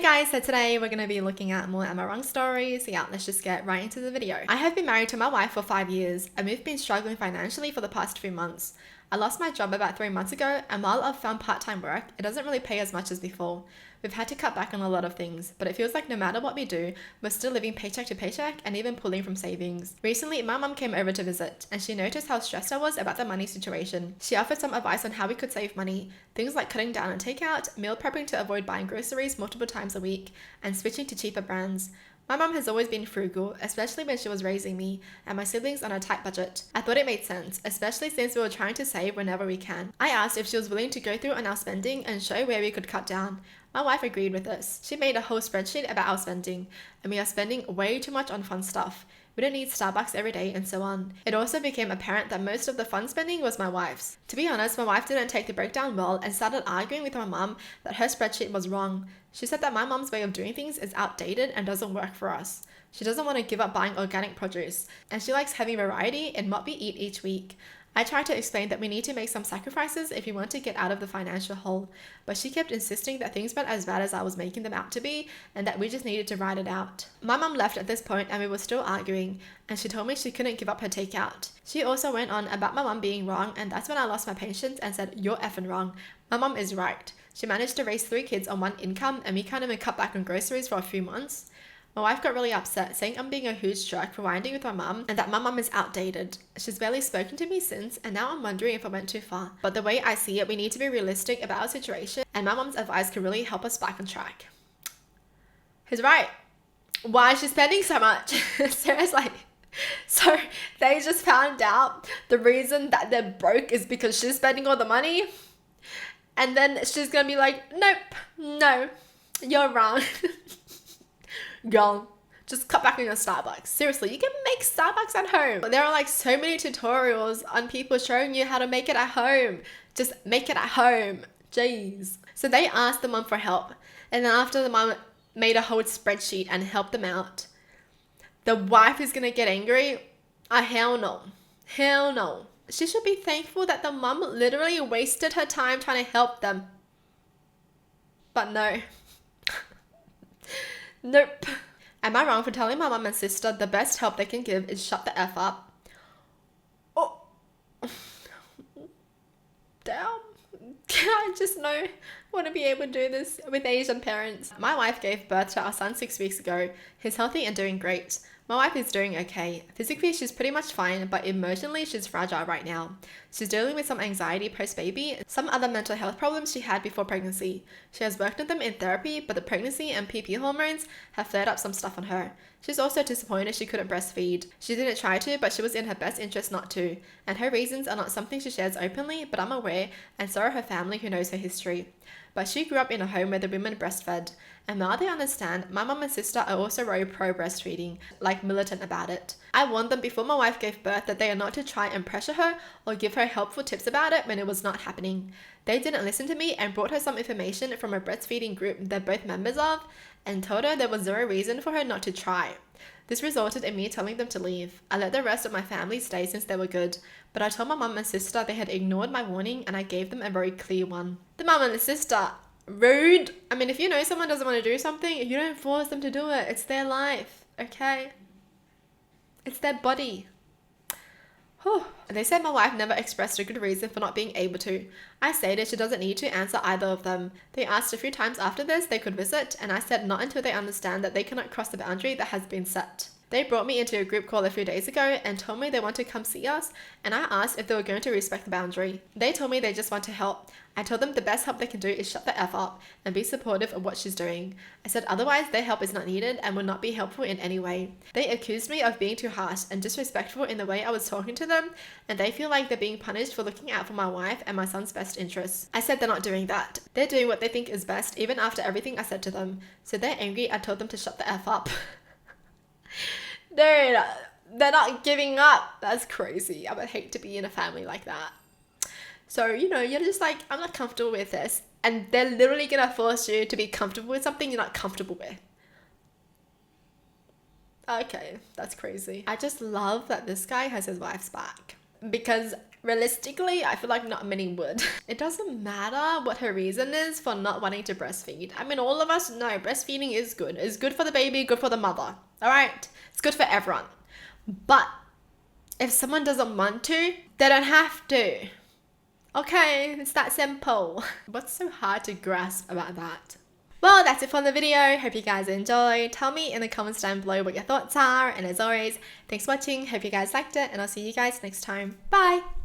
Guys, so today we're going to be looking at more Am I Wrong stories. So yeah, let's just get right into the video. I have been married to my wife for 5 years and we've been struggling financially for the past few months. I lost my job about 3 months ago, and while I've found part-time work, it doesn't really pay as much as before. We've had to cut back on a lot of things, but it feels like no matter what we do, we're still living paycheck to paycheck and even pulling from savings. Recently, my mum came over to visit and she noticed how stressed I was about the money situation. She offered some advice on how we could save money, things like cutting down on takeout, meal prepping to avoid buying groceries multiple times a week, and switching to cheaper brands. My mum has always been frugal, especially when she was raising me and my siblings on a tight budget. I thought it made sense, especially since we were trying to save whenever we can. I asked if she was willing to go through on our spending and show where we could cut down. My wife agreed with us. She made a whole spreadsheet about our spending, and we are spending way too much on fun stuff. We don't need Starbucks every day and so on. It also became apparent that most of the fun spending was my wife's. To be honest, my wife didn't take the breakdown well and started arguing with my mum that her spreadsheet was wrong. She said that my mum's way of doing things is outdated and doesn't work for us. She doesn't want to give up buying organic produce, and she likes having variety in what we eat each week. I tried to explain that we need to make some sacrifices if we want to get out of the financial hole, but she kept insisting that things weren't as bad as I was making them out to be and that we just needed to ride it out. My mum left at this point and we were still arguing, and she told me she couldn't give up her takeout. She also went on about my mum being wrong, and that's when I lost my patience and said, "You're effing wrong. My mum is right. She managed to raise 3 kids on one income and we can't even cut back on groceries for a few months." My wife got really upset, saying I'm being a huge jerk for whining with my mum and that my mum is outdated. She's barely spoken to me since, and now I'm wondering if I went too far. But the way I see it, we need to be realistic about our situation, and my mum's advice could really help us back on track. Who's right? Why is she spending so much? Seriously. So they just found out the reason that they're broke is because she's spending all the money, and then she's gonna be like, nope, no, you're wrong. Girl, just cut back on your Starbucks. Seriously, you can make Starbucks at home. There are like so many tutorials on people showing you how to make it at home. Just make it at home. Jeez. So they asked the mum for help, and then after the mum made a whole spreadsheet and helped them out, the wife is gonna get angry? Hell no. Hell no. She should be thankful that the mum literally wasted her time trying to help them. But no. Nope. Am I wrong for telling my mum and sister the best help they can give is shut the F up? Oh. Damn. I just want to be able to do this with Asian parents. My wife gave birth to our son 6 weeks ago. He's healthy and doing great. My wife is doing okay. Physically, she's pretty much fine, but emotionally, she's fragile right now. She's dealing with some anxiety post-baby, some other mental health problems she had before pregnancy. She has worked on them in therapy, but the pregnancy and PP hormones have flared up some stuff on her. She's also disappointed she couldn't breastfeed. She didn't try to, but she was in her best interest not to. And her reasons are not something she shares openly, but I'm aware, and so are her family who knows her history. But she grew up in a home where the women breastfed, and while they understand, my mum and sister are also very pro-breastfeeding, like militant about it. I warned them before my wife gave birth that they are not to try and pressure her or give her helpful tips about it when it was not happening. They didn't listen to me and brought her some information from a breastfeeding group they're both members of and told her there was zero reason for her not to try. This resulted in me telling them to leave. I let the rest of my family stay since they were good, but I told my mum and sister they had ignored my warning and I gave them a very clear one. The mum and the sister, rude. I mean, if you know someone doesn't want to do something, you don't force them to do it. It's their life, okay? It's their body. Whew. They said my wife never expressed a good reason for not being able to. I stated she doesn't need to answer either of them. They asked a few times after this they could visit, and I said not until they understand that they cannot cross the boundary that has been set. They brought me into a group call a few days ago and told me they want to come see us, and I asked if they were going to respect the boundary. They told me they just want to help. I told them the best help they can do is shut the F up and be supportive of what she's doing. I said otherwise their help is not needed and will not be helpful in any way. They accused me of being too harsh and disrespectful in the way I was talking to them, and they feel like they're being punished for looking out for my wife and my son's best interests. I said they're not doing that. They're doing what they think is best even after everything I said to them. So they're angry I told them to shut the F up. Dude, they're not giving up. That's crazy. I would hate to be in a family like that. So, you're just like, I'm not comfortable with this. And they're literally going to force you to be comfortable with something you're not comfortable with. Okay, that's crazy. I just love that this guy has his wife's back. Because realistically, I feel like not many would. It doesn't matter what her reason is for not wanting to breastfeed. I mean, all of us know breastfeeding is good. It's good for the baby, good for the mother. All right? It's good for everyone. But if someone doesn't want to, they don't have to. Okay, it's that simple. What's so hard to grasp about that? Well, that's it for the video. Hope you guys enjoyed. Tell me in the comments down below what your thoughts are. And as always, thanks for watching. Hope you guys liked it. And I'll see you guys next time. Bye!